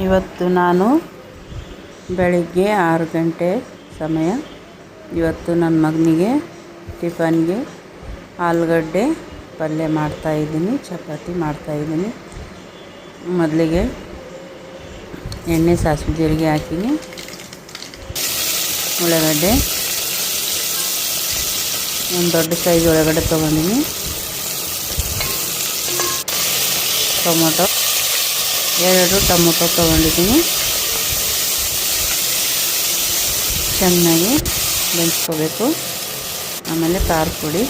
ಇವತ್ತು ನಾನು ಬೆಳಿಗ್ಗೆ 6 ಗಂಟೆ ಸಮಯ ಇವತ್ತು ನನ್ನ ಮಗನಿಗೆ ಟಿಫನ್ಗೆ ಆಲೂಗಡ್ಡೆ ಪಲ್ಯ ಮಾಡ್ತಾಯಿದ್ದೀನಿ, ಚಪಾತಿ ಮಾಡ್ತಾಯಿದ್ದೀನಿ. ಮೊದಲಿಗೆ ಎಣ್ಣೆ ಸಾಸಿವೆ ಜೀರಿಗೆ ಹಾಕಿನಿ. ಉಳ್ಳಾಗಡ್ಡೆ ಒಂದು ದೊಡ್ಡ ಸೈಜ್ ಉಳ್ಳಾಗಡ್ಡೆ ತೊಗೊಂಡಿನಿ. ಎರಡು ಟೊಮೊಟೊ ತೊಗೊಂಡಿದ್ದೀನಿ. ಚೆನ್ನಾಗಿ ಬೆಂಚ್ಕೋಬೇಕು. ಆಮೇಲೆ ಖಾರ ಪುಡಿ,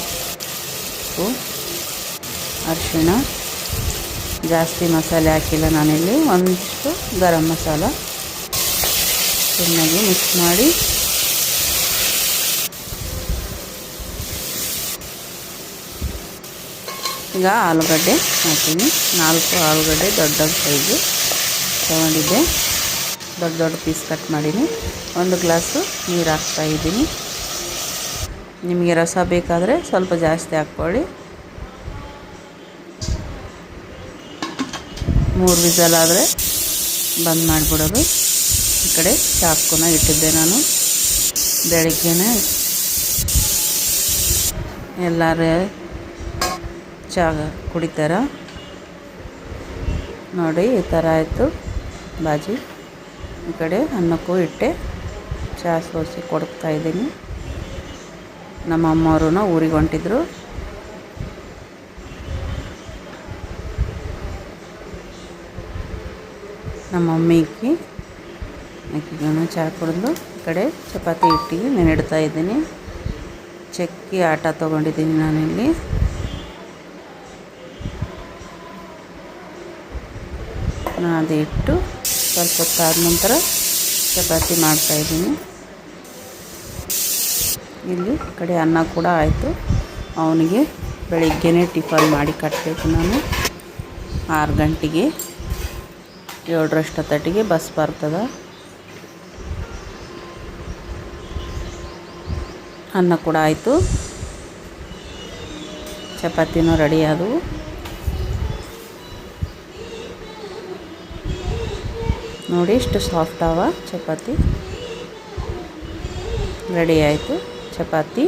ಉಪ್ಪು, ಅರಿಶಿಣ, ಜಾಸ್ತಿ ಮಸಾಲೆ ಹಾಕಿಲ್ಲ ನಾನಿಲ್ಲಿ. ಒಂದಿಷ್ಟು ಗರಂ ಮಸಾಲ ಚೆನ್ನಾಗಿ ಮಿಕ್ಸ್ ಮಾಡಿ ಈಗ ಆಲೂಗಡ್ಡೆ ಹಾಕ್ತೀನಿ. 4 ಆಲೂಗಡ್ಡೆ ದೊಡ್ಡ ಸೈಜು ತೊಗೊಂಡಿದ್ದೆ, ದೊಡ್ಡ ಪೀಸ್ ಕಟ್ ಮಾಡೀನಿ. 1 ಗ್ಲಾಸು ನೀರು ಹಾಕ್ತಾಯಿದ್ದೀನಿ. ನಿಮಗೆ ರಸ ಬೇಕಾದರೆ ಸ್ವಲ್ಪ ಜಾಸ್ತಿ ಹಾಕ್ಕೊಳ್ಳಿ. 3 ವಿಸಲ್ ಆದರೆ ಬಂದ್ ಮಾಡಿಬಿಡೋದು. ಈ ಕಡೆ ಚಾಕುನ ಇಟ್ಟಿದ್ದೆ ನಾನು. ಬೆಳಿಗ್ಗೆನೇ ಎಲ್ಲರೂ ಚಹಾ ಕುಡಿತಾರ ನೋಡಿ. ಈ ಥರ ಆಯಿತು ಬಾಜಿ. ಈ ಕಡೆ ಅನ್ನಕ್ಕೂ ಇಟ್ಟೆ, ಚಹಾ ಸೋಸಿ ಕೊಡ್ತಾಯಿದ್ದೀನಿ. ನಮ್ಮ ಅಮ್ಮವರು ಊರಿಗೆ ಹೊಂಟಿದ್ರು. ನಮ್ಮ ಮಮ್ಮಿಗೆ ಆಕಿಗೂ ಚಹಾ ಕುಡಿದ್ಲು. ಈ ಕಡೆ ಚಪಾತಿ ಹಿಟ್ಟಿಗೆ ನೆನೆಡ್ತಾ ಇದ್ದೀನಿ. ಚಕ್ಕಿ ಆಟ ತೊಗೊಂಡಿದ್ದೀನಿ ನಾನಿಲ್ಲಿ. ಅದು ಇಟ್ಟು ಸ್ವಲ್ಪ ಹೊತ್ತಾದ ನಂತರ ಚಪಾತಿ ಮಾಡ್ತಾಯಿದ್ದೀನಿ. ಇಲ್ಲಿ ಕಡೆ ಅನ್ನ ಕೂಡ ಆಯಿತು. ಅವನಿಗೆ ಬೆಳಿಗ್ಗೆನೇ ಟಿಫನ್ ಮಾಡಿ ಕಟ್ಟಬೇಕು ನಾನು. 6 ಗಂಟೆಗೆ 7:00 ಬಸ್ ಬರ್ತದೆ. ಅನ್ನ ಕೂಡ ಆಯಿತು, ಚಪಾತಿನೂ ರೆಡಿ ಆದವು. ನೋಡಿ ಎಷ್ಟು ಸಾಫ್ಟ್ ಅವ ಚಪಾತಿ. ರೆಡಿ ಆಯಿತು ಚಪಾತಿ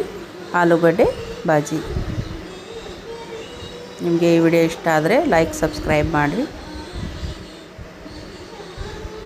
ಆಲೂಗಡ್ಡೆ ಬಾಜಿ. ನಿಮಗೆ ಈ ವಿಡಿಯೋ ಇಷ್ಟ ಆದರೆ ಲೈಕ್ ಸಬ್ಸ್ಕ್ರೈಬ್ ಮಾಡಿರಿ.